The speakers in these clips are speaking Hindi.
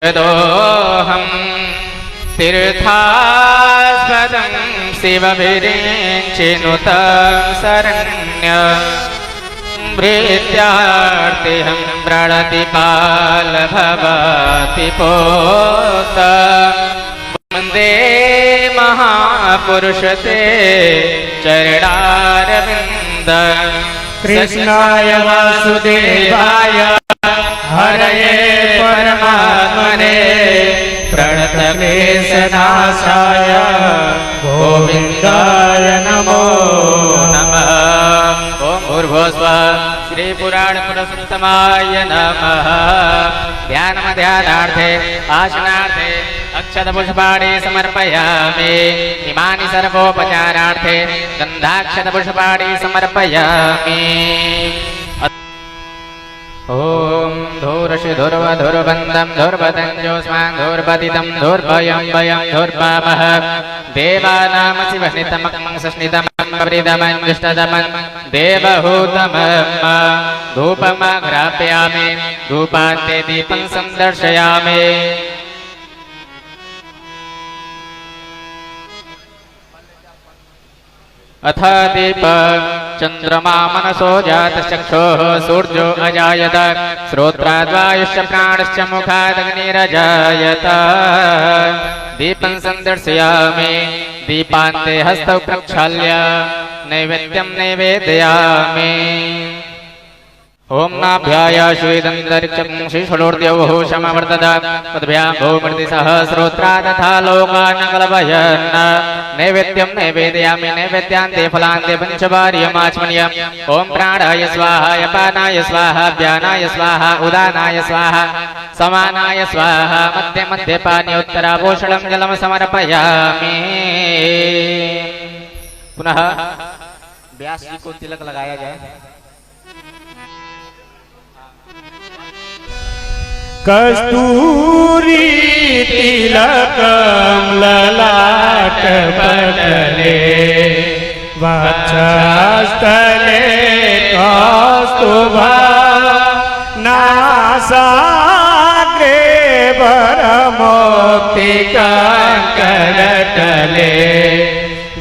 यदोऽहं तीर्थास्पदं शिवभिरिञ्चिनुतं शरण्यं भृत्यार्तिहं प्रणति कालभवति पोत वन्दे महापुरुषते चरणारविन्द कृष्णाय वासुदेवाय हरये परमात्मने प्रणतक्लेशनाशाय गोविन्दाय नमो नमः। ओम भूर्भुवस्वः श्री पुराण पुरुषोत्तमाय नमः। ध्यानार्थे आसनार्थे अक्षत पुष्पाणि समर्पयामि। इमानि सर्वोपचारार्थे गन्धाक्षत पुष्पाणि समर्पयामि। ओम धूर्षि धुर्व धुर्वन्दं धुर्वदञ्जोस्मान् धुर्वदितं धुर्भयं भयं धुर्वामः। देवानामसिवह्नितमं सस्नितमं वृदमञ्जुष्टतमं देवहूतमं धूपमघ्रापयामि। धूपान्ते दीपं सन्दर्शयामि। अथ दीप चंद्रमा मनसो जातश्चक्षुः सूर्यो अजायत श्रोत्राद्वायुश्च प्राणश्च मुखादग्निरजायत। दीपं सन्दर्शयामि। दीपान्ते हस्तौ प्रक्षाल्य नैवेद्यं निवेदयामि। ओम नाभ्याय श्वेदन्तरिक्षं शिशुलोर्द्यौः समवर्तत तद्भ्यां भूमृतिसहस्रोत्रा तथा लोकानकलभयन्। नैवेद्यं निवेदयामि। नैवेद्यान्ते फलान्ते पञ्चवार्यमाचमनीयम्। ओम प्राणाय स्वाहा अपानाय स्वाहा व्यानाय स्वाहा उदानाय स्वाहा समानाय स्वाहा। मध्ये मध्ये पानीयोत्तराभूषणं जलं समर्पयामि। पुनः व्यास जी को तिलक लगाया जाए। कस्तूरी तिलकं ललाटपटले वक्षस्थले कौस्तुभा नासाग्रे वरमौक्तिकङ्करतले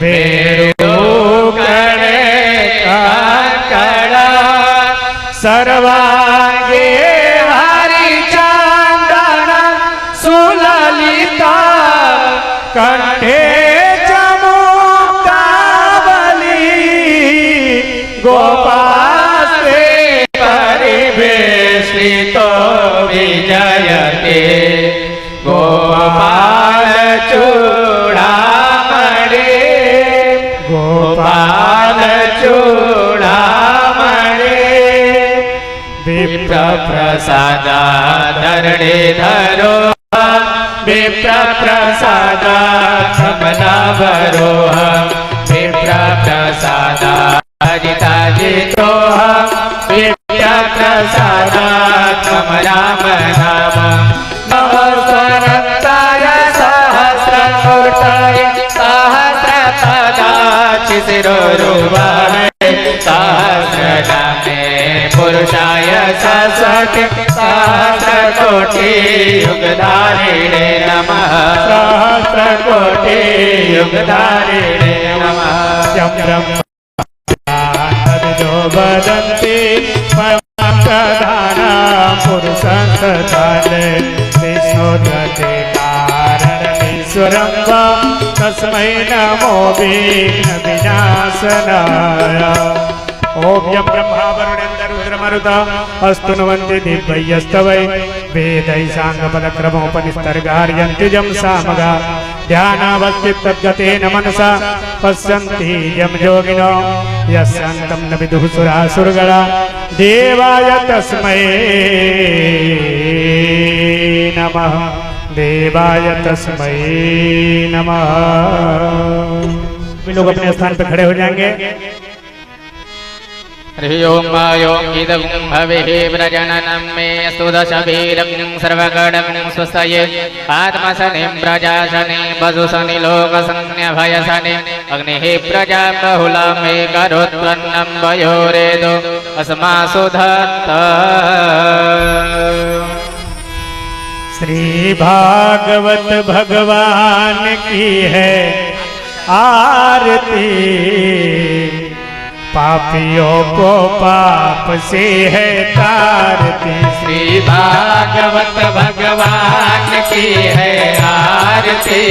वेणुकणे कङ्कणा सर्वाङ्गे कंठे चमुक्तावली गोपास्ते परिवेष्टितो विजयते। गोपाल चूड़ामणि गोपाल चूड़ामणि विप्र प्रसादा धरणीधरो विप्र प्रसादा कमलावरोह विप्र प्रसादा हरिताजितोह विप्र प्रसादा कमलाम नाम नमस्वरताय सहस्रमूर्तये सहस्रपदाचि शिरोरुबाहे सहस्रनामे पुरुषाय ससते सहस्रकोटि युगधारिणे नमः। सहस्रकोटि युगधारिणे नमः। यं ब्रह्मो वदन्ति परमप्रधानं पुरुषं तथाले विष्णोर्गते कारणमीश्वरं वा तस्मै नमो विघ्नविनाशनाय। ओम यं ब्रह्मा वरुणेन्द्र रुद्रमरुता अस्तुन्वन्ति दिव्यैस्तवै वेदै साङ्गपदक्रमोपनिस्तर्गार्यन्ति यं सामगा ध्यानावस्थितद्गतेन मनसा पश्यन्ति यं योगिनो यस्यान्तं न विदुः सुरासुरगणा। देवाय तस्मै नमः। देवाय तस्मै नमः। लोग अपने स्थान पर खड़े हो जाएंगे। हरि ओम ओम इदं भवेः व्रजननं मे सुदशभिरग्निं सर्वगणं स्वस्तये आत्मसनिं प्रजासने वसुसनि लोकसंज्ञभयसने अग्निः प्रजा बहुला मे करोत्वन्नं वयोरेदो अस्मासु धत्त श्री भागवत भगवान की है आरती, पापियों को पाप से है तारती। श्री भागवत भगवान की है आरती,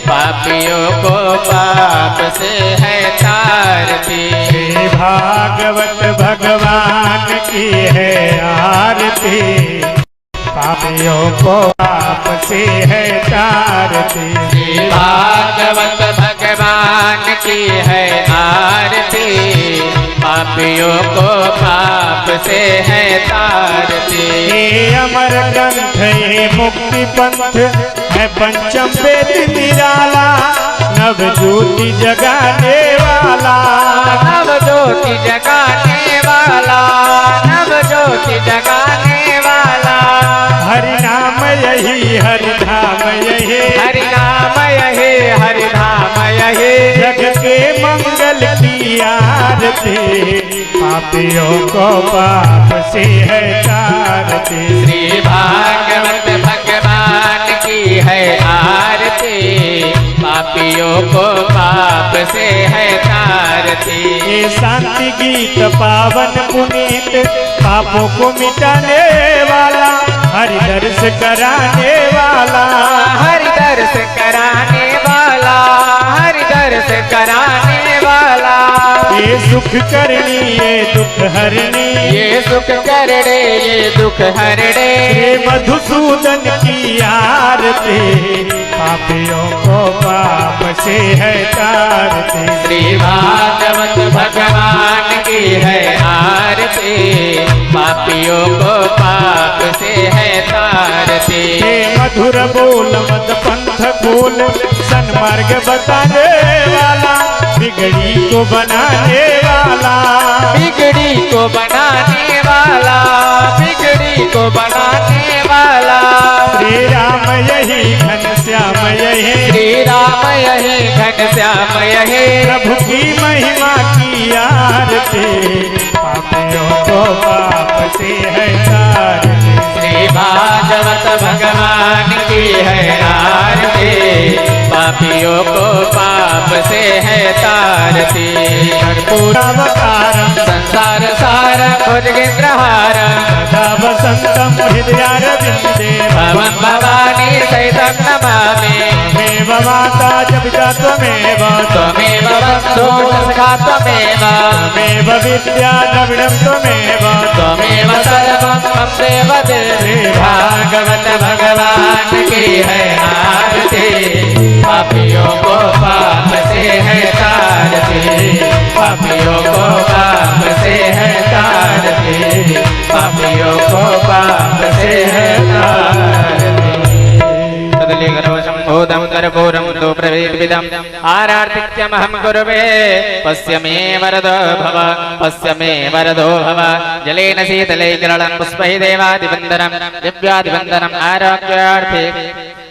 पापियों को पाप से है तारती। श्री भागवत भगवान की है आरती, पापियों को पाप से है तारती। श्री भागवत भगवान की है आरती, पापियों को पाप से है तारती। ये अमर ग्रंथ ये मुक्ति पंथ है, पंचम वेद निराला, नव ज्योति जगाने वाला। नव ज्योति जगाने वाला, नव ज्योति जगाने वाला। हरि नाम यही हरि धाम यही, हरि नाम यही हरि धाम यही। जग के मंगल की आरती, पापियों को पाप से है तारती। श्री भागवत भगवान की है आरती, पापियों को पाप से है तारती। ये शांति गीत पावन पुनीत, पापों को मिटाने वाला, हरि दर्श कराने वाला। हरि दर्श कराने वाला, हरि दर्श कराने वाला। ये सुख करनी ये दुख हरनी, ये सुख करणे ये दुख हरणे। ये मधुसूदन की आरती, पापियों को पाप से है तारती। श्री भागवत भगवान की है आरती, पापियों को पाप से है तारती। हे मधुर बोल मद पंथ बोल, सन्मार्ग बताने वाला, बिगड़ी को बनाने वाला। बिगड़ी को बनाने वाला, बिगड़ी को बनाने वाला। श्री राम यही घनश्याम यही, श्री राम यही घनश्याम यही। प्रभु की महिमा की आरती, पापियों को पाप से है तारती। श्री भागवत भगवान की है आरती, पापियों को पाप से है तारती। कर्पूरावतारम संसार सारं भुजगेन्द्रहारं, सदा वसंतम हृदयारविंदे, भवं भवानी सहितं नमामि। त्वमेव माता च पिता त्वमेव, त्वमेव बन्धुः सखा त्वमेव, त्वमेव विद्या द्रविणं त्वमेव, त्वमेव सर्वं मम देव देवी। भागवत भगवान की है आरती, पापियों को पाप से है तारती। पापियों को पाप से है तारती, पापियों को पाप से है तारती। तदली गर्भसम्भूतं कर्पूरं तु प्रवेदितं, आरार्तिक्यमहं कुर्वे। पश्य मे वरदो भव, पश्य मे वरदो भव। जलेन शीतले किरणं पुष्पैः देवादिवन्दनं, दिव्यादिवन्दनम् आरोग्यार्थे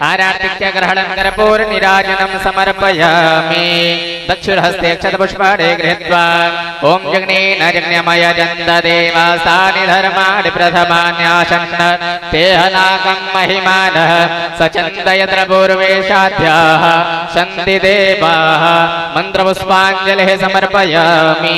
आरार्तिक्य ग्रहणं कर्पूर नीराजनं समर्पयामि। दक्षिणहस्ते क्षतपुष्पाणि गृहीत्वा ॐ जग्नेन जज्ञमय जन्त देवास्तानि धर्माणि प्रथमान्यासन्न, तेहनाकं महिमानः सचन्दयत्र पूर्वेशाध्याः सन्ति देवाः। मन्त्रपुष्पाञ्जलिः समर्पयामि।